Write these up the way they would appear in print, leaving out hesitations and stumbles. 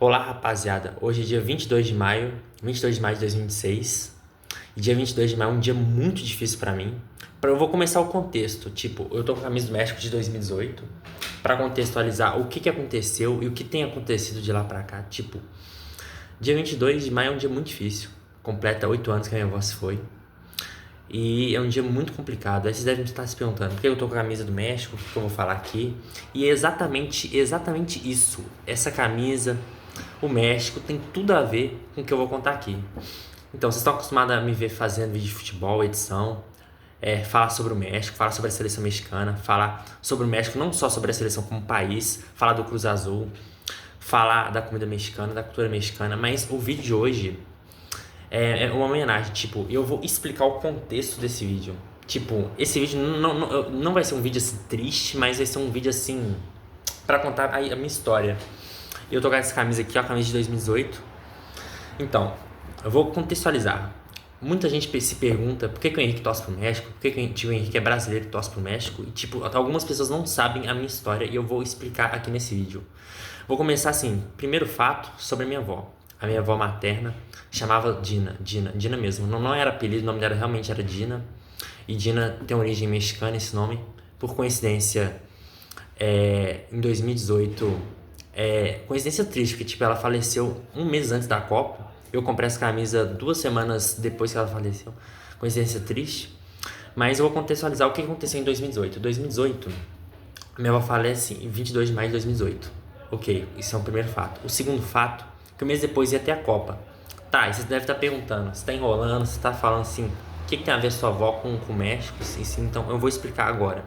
Olá, rapaziada. Hoje é dia 22 de maio, 22 de maio de 2026. E dia 22 de maio é um dia muito difícil pra mim. Eu vou começar o contexto. Tipo, eu tô com a camisa do México de 2018 pra contextualizar o que aconteceu e o que tem acontecido de lá pra cá. Tipo, dia 22 de maio é um dia muito difícil. Completa 8 anos que a minha avó se foi. E é um dia muito complicado. Aí vocês devem estar se perguntando por que eu tô com a camisa do México, o que eu vou falar aqui. E é exatamente isso. Essa camisa, o México, tem tudo a ver com o que eu vou contar aqui. Então, vocês estão acostumados a me ver fazendo vídeo de futebol, edição, falar sobre o México, falar sobre a seleção mexicana, falar sobre o México, não só sobre a seleção como país, falar do Cruz Azul, falar da comida mexicana, da cultura mexicana, mas o vídeo de hoje é uma homenagem. Tipo, eu vou explicar o contexto desse vídeo. Tipo, esse vídeo não vai ser um vídeo assim triste, mas vai ser um vídeo assim pra contar a minha história. Eu tô com essa camisa aqui, ó, a camisa de 2018. Então, eu vou contextualizar. Muita gente se pergunta por que o Henrique torce pro México, por que o Henrique é brasileiro e torce pro México. E, tipo, algumas pessoas não sabem a minha história e eu vou explicar aqui nesse vídeo. Vou começar assim, primeiro fato sobre a minha avó. A minha avó materna chamava Dina mesmo. Não era apelido, o nome dela realmente era Dina. E Dina tem origem mexicana, esse nome. Por coincidência, em 2018, coincidência triste, porque tipo, ela faleceu um mês antes da Copa. Eu comprei essa camisa 2 semanas depois que ela faleceu. Coincidência triste. Mas eu vou contextualizar o que aconteceu em 2018. Em 2018, minha avó falece em 22 de maio de 2018. Ok, isso é um primeiro fato. O segundo fato, que um mês depois ia ter a Copa. Tá, e você deve estar perguntando, você tá enrolando, você tá falando assim, o que tem a ver sua avó com o México? Sim, então eu vou explicar agora.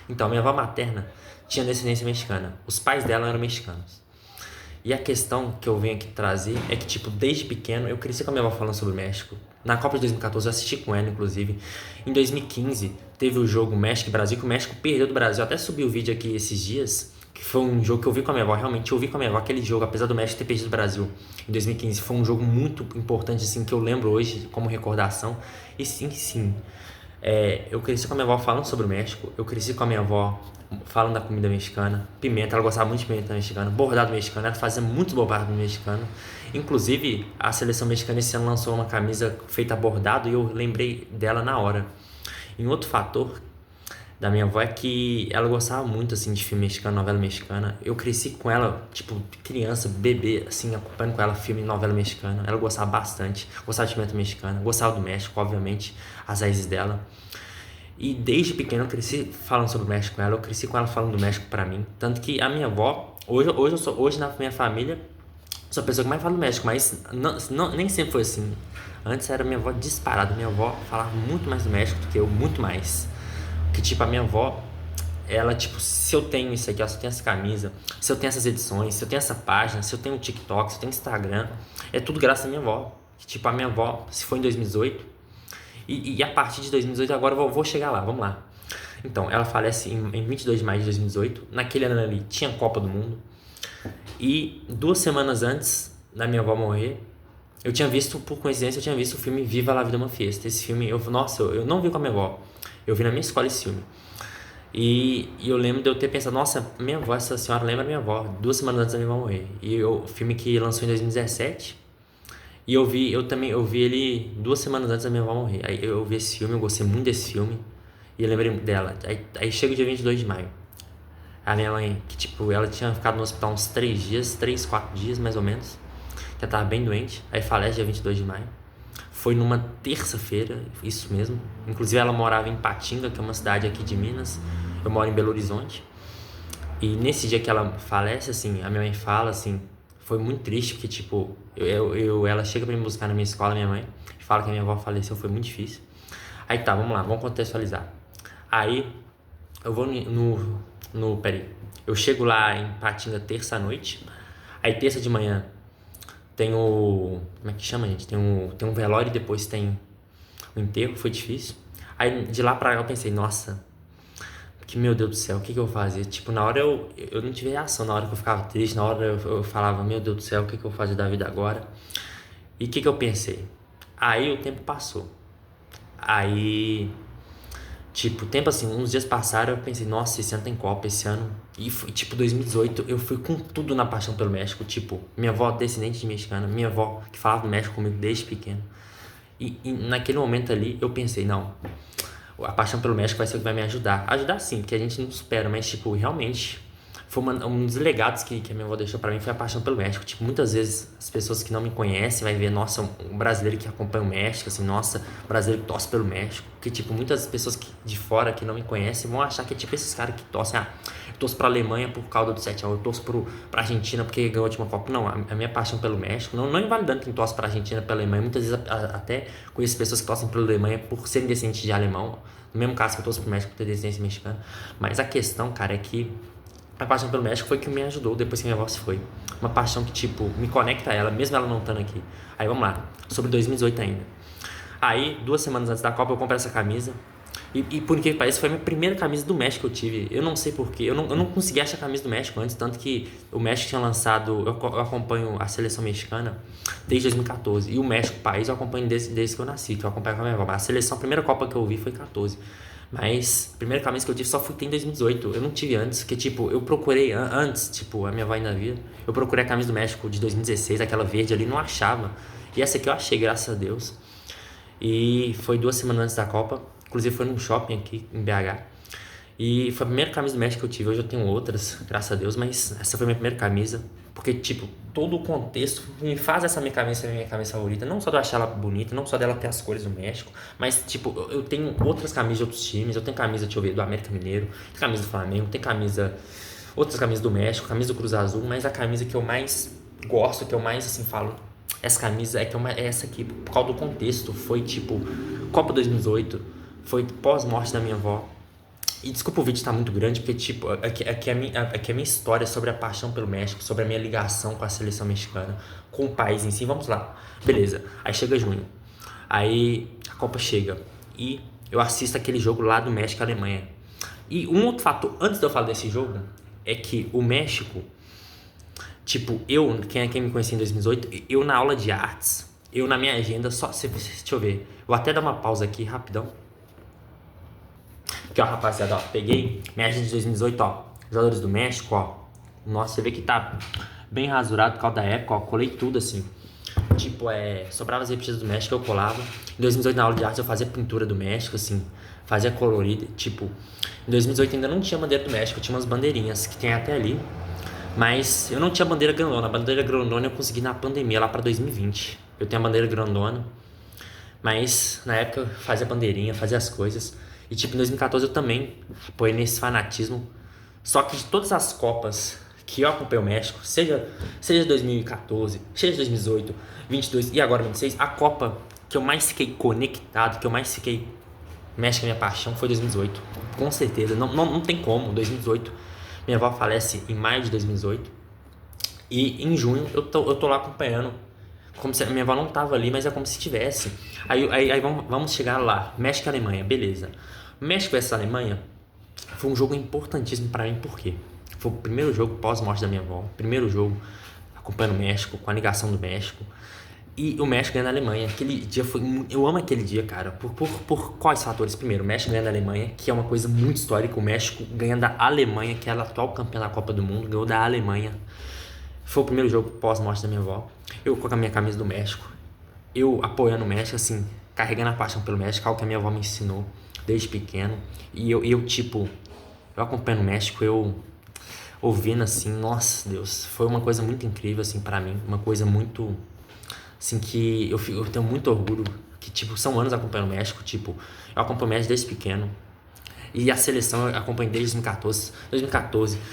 Então, minha avó materna tinha descendência mexicana. Os pais dela eram mexicanos. E a questão que eu venho aqui trazer é que, tipo, desde pequeno eu cresci com a minha avó falando sobre o México. Na Copa de 2014 eu assisti com ela, inclusive. Em 2015 teve o jogo México e Brasil, que o México perdeu do Brasil. Eu até subi o vídeo aqui esses dias, que foi um jogo que eu vi com a minha avó. Realmente eu vi com a minha avó aquele jogo, apesar do México ter perdido do Brasil em 2015. Foi um jogo muito importante, assim, que eu lembro hoje como recordação. E sim, eu cresci com a minha avó falando sobre o México. Eu cresci com a minha avó falando da comida mexicana, pimenta, ela gostava muito de pimenta mexicana, bordado mexicano, ela fazia muito bordado mexicano. Inclusive, a seleção mexicana esse ano lançou uma camisa feita a bordado e eu lembrei dela na hora. E um outro fator da minha avó é que ela gostava muito, assim, de filme mexicano, novela mexicana. Eu cresci com ela, tipo, criança, bebê, assim, acompanhando com ela filme e novela mexicana. Ela gostava bastante, gostava de pimenta mexicana, gostava do México, obviamente, as raízes dela. E desde pequeno eu cresci falando sobre o México com ela, eu cresci com ela falando do México pra mim. Tanto que a minha avó, hoje na minha família, sou a pessoa que mais fala do México, mas nem sempre foi assim. Antes era minha avó disparada, minha avó falava muito mais do México do que eu, muito mais. Que tipo, a minha avó, ela, tipo, se eu tenho isso aqui, ó, se eu tenho essa camisa, se eu tenho essas edições, se eu tenho essa página, se eu tenho o TikTok, se eu tenho Instagram, é tudo graças à minha avó. Que tipo, a minha avó, se foi em 2018, e a partir de 2018, agora eu vou chegar lá, vamos lá. Então, ela falece em 22 de maio de 2018. Naquele ano ali tinha Copa do Mundo. E 2 semanas antes da minha avó morrer, eu tinha visto, por coincidência, eu tinha visto o filme Viva la Vida é uma Fiesta. Esse filme, eu não vi com a minha avó. Eu vi na minha escola esse filme. E eu lembro de eu ter pensado, nossa, minha avó, essa senhora lembra minha avó, 2 semanas antes da minha avó morrer. E o filme que lançou em 2017. E eu vi ele 2 semanas antes da minha avó morrer. Aí eu vi esse filme, eu gostei muito desse filme. E eu lembrei dela. Aí chega o dia 22 de maio. A minha mãe, que tipo, ela tinha ficado no hospital uns 3 dias, 3, 4 dias mais ou menos. Já tava bem doente. Aí falece dia 22 de maio. Foi numa terça-feira, isso mesmo. Inclusive ela morava em Patinga, que é uma cidade aqui de Minas. Eu moro em Belo Horizonte. E nesse dia que ela falece, assim, a minha mãe fala, assim, foi muito triste, porque, tipo, ela chega pra me buscar na minha escola, minha mãe, fala que a minha avó faleceu, foi muito difícil. Aí tá, vamos lá, vamos contextualizar. Aí, eu vou peraí, eu chego lá em Patinga terça-noite, aí terça de manhã tem como é que chama, gente? Tem um velório e depois tem o enterro, foi difícil. Aí, de lá pra cá eu pensei, nossa, que meu Deus do céu, o que eu vou fazer? Tipo, na hora eu não tive reação, na hora que eu ficava triste, na hora eu falava, meu Deus do céu, o que eu vou fazer da vida agora? E o que eu pensei? Aí o tempo passou. Aí Tipo, tempo assim, uns dias passaram, eu pensei, nossa, esse ano tem Copa, esse ano. E foi, tipo, 2018, eu fui com tudo na paixão pelo México. Tipo, minha avó descendente de mexicana, minha avó que falava do México comigo desde pequeno. E naquele momento ali, eu pensei, não, a paixão pelo México vai ser o que vai me ajudar. Ajudar sim, porque a gente não supera, mas, tipo, realmente, foi um dos legados que a minha avó deixou pra mim foi a paixão pelo México. Tipo, muitas vezes as pessoas que não me conhecem vai ver, nossa, um brasileiro que acompanha o México, assim, nossa, um brasileiro que torce pelo México. Porque, tipo, muitas pessoas de fora que não me conhecem vão achar que é tipo esses caras que torcem, eu torço pra Alemanha por causa do 7x1, eu torço pra Argentina porque ganhou a última Copa. Não, a minha paixão pelo México, não invalidando quem torce pra Argentina, pela Alemanha, muitas vezes até conheço pessoas que torcem pela Alemanha por serem descendentes de alemão, no mesmo caso que eu torço pro México por ter descendência mexicana. Mas a questão, cara, é que a paixão pelo México foi o que me ajudou depois que minha avó se foi. Uma paixão que, tipo, me conecta a ela, mesmo ela não estando aqui. Aí vamos lá, sobre 2018 ainda. Aí, 2 semanas antes da Copa, eu comprei essa camisa. E por incrível que pareça, foi a minha primeira camisa do México que eu tive. Eu não sei porquê, eu não consegui achar a camisa do México antes, tanto que o México tinha lançado. Eu acompanho a seleção mexicana desde 2014. E o México, país, eu acompanho desde que eu nasci, que eu acompanho com a minha avó. Mas a seleção, a primeira Copa que eu vi foi 14. Mas a primeira camisa que eu tive só fui ter em 2018. Eu não tive antes, porque, tipo, eu procurei antes, tipo, a minha avó ainda via. Eu procurei a camisa do México de 2016, aquela verde ali, não achava. E essa aqui eu achei, graças a Deus. E foi 2 semanas antes da Copa. Inclusive foi num shopping aqui em BH. E foi a primeira camisa do México que eu tive. Hoje eu tenho outras, graças a Deus, mas essa foi a minha primeira camisa. Porque, tipo, todo o contexto me faz essa minha camisa ser a minha camisa favorita. Não só de eu achar ela bonita, não só dela ter as cores do México, mas, tipo, eu tenho outras camisas de outros times. Eu tenho camisa, deixa eu ver, do América Mineiro, tem camisa do Flamengo, tem camisa, outras camisas do México, camisa do Cruz Azul, mas a camisa que eu mais gosto, que eu mais, assim, falo, essa camisa é essa aqui, por causa do contexto. Foi, tipo, Copa 2018, foi pós-morte da minha avó. E desculpa o vídeo estar muito grande, porque, tipo, aqui é a minha história sobre a paixão pelo México, sobre a minha ligação com a seleção mexicana, com o país em si. Vamos lá. Beleza. Aí chega junho. Aí a Copa chega. E eu assisto aquele jogo lá do México e Alemanha. E um outro fator, antes de eu falar desse jogo, é que o México, tipo, quem me conhecia em 2018, eu na aula de artes, eu na minha agenda, deixa eu ver. Vou até dar uma pausa aqui, rapidão. Aqui, ó, rapaziada, ó, peguei minha agenda de 2018, ó, jogadores do México, ó. Nossa, você vê que tá bem rasurado por causa da época, ó, colei tudo assim. Tipo, sobrava as repetidas do México, eu colava. Em 2018, na aula de arte, eu fazia pintura do México, assim, fazia colorida. Tipo, em 2018 ainda não tinha bandeira do México, tinha umas bandeirinhas que tem até ali. Mas eu não tinha bandeira grandona. A bandeira grandona eu consegui na pandemia, lá pra 2020. Eu tenho a bandeira grandona, mas na época eu fazia bandeirinha, fazia as coisas. E tipo, em 2014 eu também apoiei nesse fanatismo. Só que de todas as Copas que eu acompanhei o México, seja 2014, seja 2018, 22 e agora 26, a Copa que eu mais fiquei conectado, que eu mais fiquei México, a minha paixão, foi 2018. Com certeza, não tem como. 2018, minha avó falece em maio de 2018. E em junho eu tô lá acompanhando. Como se a minha avó não tava ali, mas é como se tivesse. Aí vamos chegar lá. México e Alemanha, beleza. México versus Alemanha foi um jogo importantíssimo pra mim, por quê? Foi o primeiro jogo pós-morte da minha avó. Primeiro jogo acompanhando o México, com a ligação do México. E o México ganhando a Alemanha. Aquele dia foi. Eu amo aquele dia, cara. Por quais fatores? Primeiro, o México ganhando a Alemanha, que é uma coisa muito histórica. O México ganhando da Alemanha, que é a atual campeã da Copa do Mundo, ganhou da Alemanha. Foi o primeiro jogo pós-morte da minha avó. Eu com a minha camisa do México. Eu apoiando o México, assim, carregando a paixão pelo México, algo que a minha avó me ensinou desde pequeno. E tipo, eu acompanhando o México, eu ouvindo assim, nossa Deus, foi uma coisa muito incrível, assim, pra mim. Uma coisa muito, assim, que eu tenho muito orgulho. Que, tipo, são anos acompanhando o México, tipo, eu acompanho o México desde pequeno. E a seleção eu acompanhei desde 2014,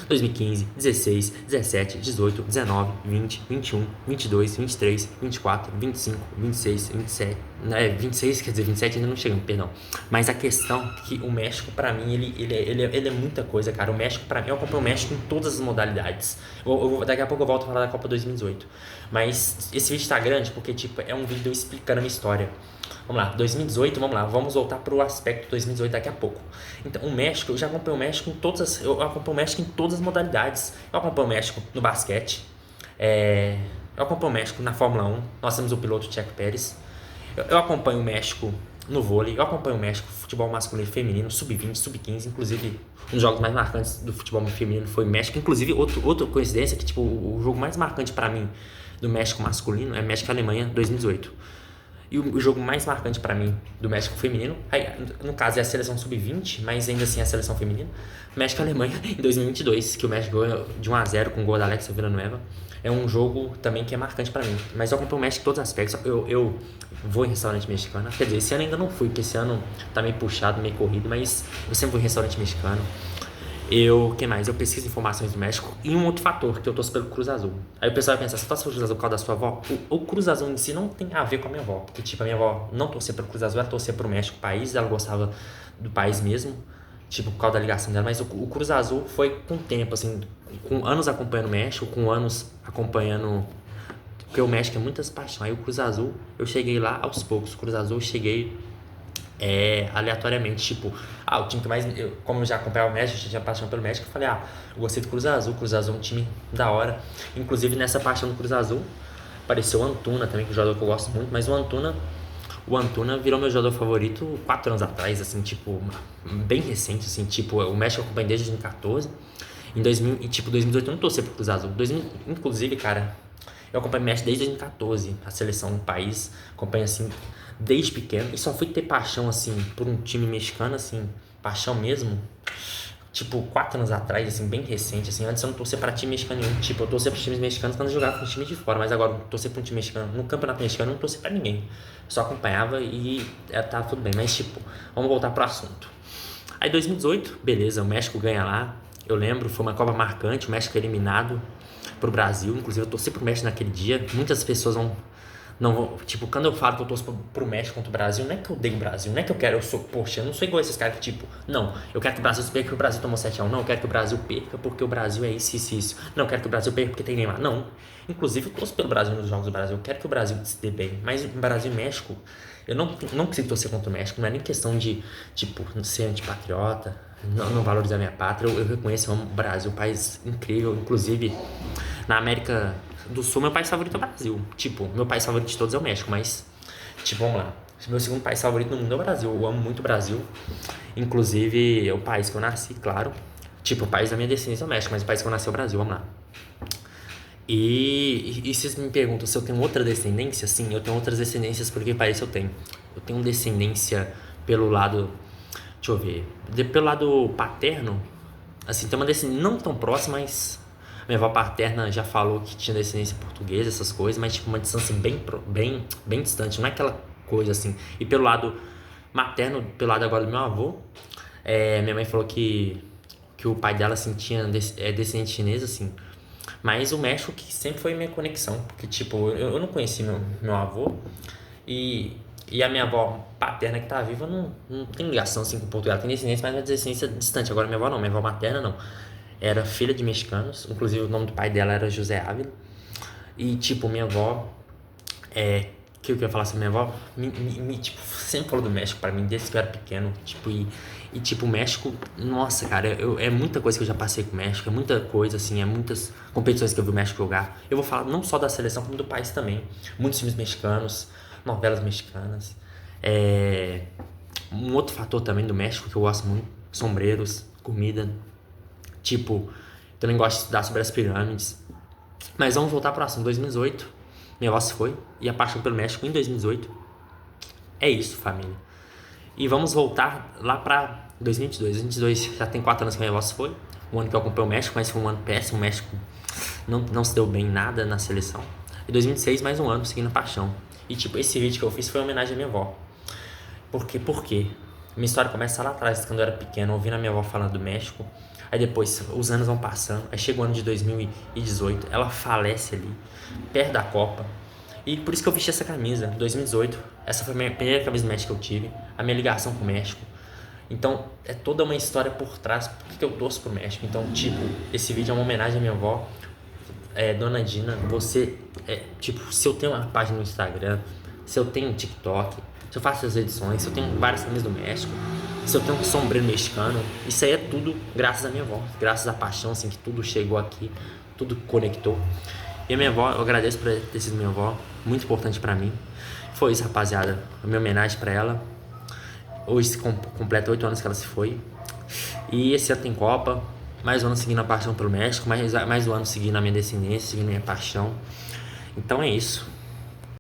2015, 16, 17, 18, 19, 20, 21, 22, 23, 24, 25, 26, 27. 26, quer dizer, 27 ainda não chegamos, perdão. Mas a questão é que o México, pra mim, ele é muita coisa, cara. O México, pra mim, eu acompanho o México em todas as modalidades. Daqui a pouco eu volto a falar da Copa 2018. Mas esse vídeo tá grande porque, tipo, é um vídeo eu explicando a minha história. Vamos lá, 2018, vamos lá, vamos voltar pro aspecto 2018 daqui a pouco. Então, o México, eu já acompanho o México eu acompanho o México em todas as modalidades. Eu acompanho o México no basquete, eu acompanho o México na Fórmula 1, nós temos o piloto Checo Pérez. Eu acompanho o México no vôlei, eu acompanho o México futebol masculino e feminino, sub-20, sub-15, inclusive um dos jogos mais marcantes do futebol feminino foi o México, inclusive outra coincidência que tipo o jogo mais marcante pra mim do México masculino é México e Alemanha 2018. E o jogo mais marcante pra mim do México feminino, aí, no caso é a seleção sub-20, mas ainda assim é a seleção feminina, México e Alemanha em 2022, que o México ganhou de 1-0 com o gol da Alexia Villanueva. É um jogo também que é marcante pra mim. Mas eu acompanho o México em todos os aspectos. Eu vou em restaurante mexicano. Quer dizer, esse ano ainda não fui, porque esse ano tá meio puxado, meio corrido, mas eu sempre vou em restaurante mexicano. Que mais? Eu pesquiso informações do México. E um outro fator, que eu torço pelo Cruz Azul. Aí o pessoal vai pensar, você torce pelo Cruz Azul por causa da sua avó? O Cruz Azul em si não tem a ver com a minha avó. Porque, tipo, a minha avó não torcia pelo Cruz Azul, ela torcia pro México, país. Ela gostava do país mesmo, tipo, por causa da ligação dela. Mas o Cruz Azul foi com o tempo, assim, com anos acompanhando o México, com anos acompanhando... Porque o México é muitas paixões. Aí o Cruz Azul, eu cheguei lá aos poucos. O Cruz Azul, eu cheguei aleatoriamente, tipo, o time que mais, como eu já acompanhava o México, eu tinha paixão pelo México, eu falei, eu gostei do Cruz Azul é um time da hora. Inclusive nessa paixão do Cruz Azul apareceu o Antuna também, que é um jogador que eu gosto muito, mas o Antuna virou meu jogador favorito 4 anos atrás, assim, tipo, bem recente, assim, tipo, o México eu acompanhei desde 2014, em 2018 eu não torci pro Cruz Azul, inclusive, cara, eu acompanho o México desde 2014, a seleção, o país, acompanho assim desde pequeno, e só fui ter paixão assim por um time mexicano, assim, paixão mesmo, tipo 4 anos atrás, assim, bem recente, assim, antes eu não torcia pra time mexicano nenhum, tipo, eu torcia pros times mexicanos quando eu jogava com time de fora, mas agora eu torcia pra um time mexicano, no campeonato mexicano eu não torcia pra ninguém, só acompanhava e tava tudo bem, mas tipo, vamos voltar pro assunto. Aí 2018, beleza, o México ganha lá, eu lembro, foi uma Copa marcante, o México eliminado pro Brasil, inclusive eu torci pro México naquele dia, muitas pessoas não vão, tipo, quando eu falo que eu torço pro México contra o Brasil, não é que eu odeio o Brasil, não é que poxa, eu não sou igual a esses caras que, tipo, não, eu quero que o Brasil perca porque o Brasil tomou 7-1, não, eu quero que o Brasil perca porque o Brasil é isso, não, eu quero que o Brasil perca porque tem Neymar, não, inclusive eu torço pelo Brasil nos jogos do Brasil, eu quero que o Brasil se dê bem, mas no Brasil e México, eu não consigo torcer contra o México, não é nem questão de, tipo, ser antipatriota, não valorizar minha pátria, eu reconheço, eu amo o Brasil, um país incrível, inclusive na América do Sul, meu país favorito é o Brasil. Tipo, meu país favorito de todos é o México, mas, tipo, vamos lá. Meu segundo país favorito no mundo é o Brasil. Eu amo muito o Brasil. Inclusive, é o país que eu nasci, claro. Tipo, o país da minha descendência é o México, mas o país que eu nasci é o Brasil, vamos lá. E vocês me perguntam se eu tenho outra descendência? Sim, eu tenho outras descendências por que país eu tenho. Eu tenho descendência pelo lado, deixa eu ver, pelo lado paterno, assim, tem uma descendência não tão próxima, mas minha avó paterna já falou que tinha descendência portuguesa, essas coisas, mas tipo uma distância bem distante, não é aquela coisa assim. E pelo lado materno, pelo lado agora do meu avô, minha mãe falou que o pai dela assim, tinha descendente chinês, assim. Mas o México que sempre foi minha conexão, porque tipo, eu não conheci meu avô e a minha avó paterna que tá viva não tem ligação assim com Portugal, tem descendência, mas é uma descendência distante. Agora minha avó não, minha avó materna não. Era filha de mexicanos, inclusive o nome do pai dela era José Ávila. E tipo, minha avó, que eu queria falar sobre minha avó, tipo, sempre falou do México pra mim, desde que eu era pequeno, tipo, tipo, o México, nossa, cara, é muita coisa que eu já passei com o México, é muita coisa, assim, é muitas competições que eu vi o México jogar. Eu vou falar não só da seleção, como do país também. Muitos filmes mexicanos, novelas mexicanas. Um outro fator também do México que eu gosto muito, sombreros, comida. Tipo, também gosto de estudar sobre as pirâmides. Mas vamos voltar para o assunto. 2018, minha avó se foi. E a paixão pelo México em 2018. É isso, família. E vamos voltar lá para 2022. 2022 já tem 4 anos que minha avó se foi. O ano que eu acompanhei o México, mas foi um ano péssimo. O México não se deu bem nada na seleção. E 2026, mais um ano seguindo a paixão. E tipo, esse vídeo que eu fiz foi uma homenagem à minha avó. Por quê? Minha história começa lá atrás, quando eu era pequeno, ouvindo a minha avó falando do México. Aí depois, os anos vão passando, aí chega o ano de 2018, ela falece ali, perto da Copa. E por isso que eu vesti essa camisa, 2018. Essa foi a minha primeira camisa do México que eu tive, a minha ligação com o México. Então, é toda uma história por trás, porque eu torço pro México. Então, tipo, esse vídeo é uma homenagem à minha avó, Dona Dina. Você, tipo, se eu tenho uma página no Instagram, se eu tenho um TikTok, se eu faço as edições, se eu tenho várias camisas do México, se eu tenho um sombreiro mexicano, isso aí é tudo graças à minha avó, graças à paixão, assim, que tudo chegou aqui, tudo conectou. E a minha avó, eu agradeço por ter sido minha avó, muito importante pra mim. Foi isso, rapaziada. A minha homenagem pra ela. Hoje se completa 8 anos que ela se foi. E esse ano tem Copa. Mais um ano seguindo a paixão pelo México. Mais um ano seguindo a minha descendência, seguindo a minha paixão. Então é isso.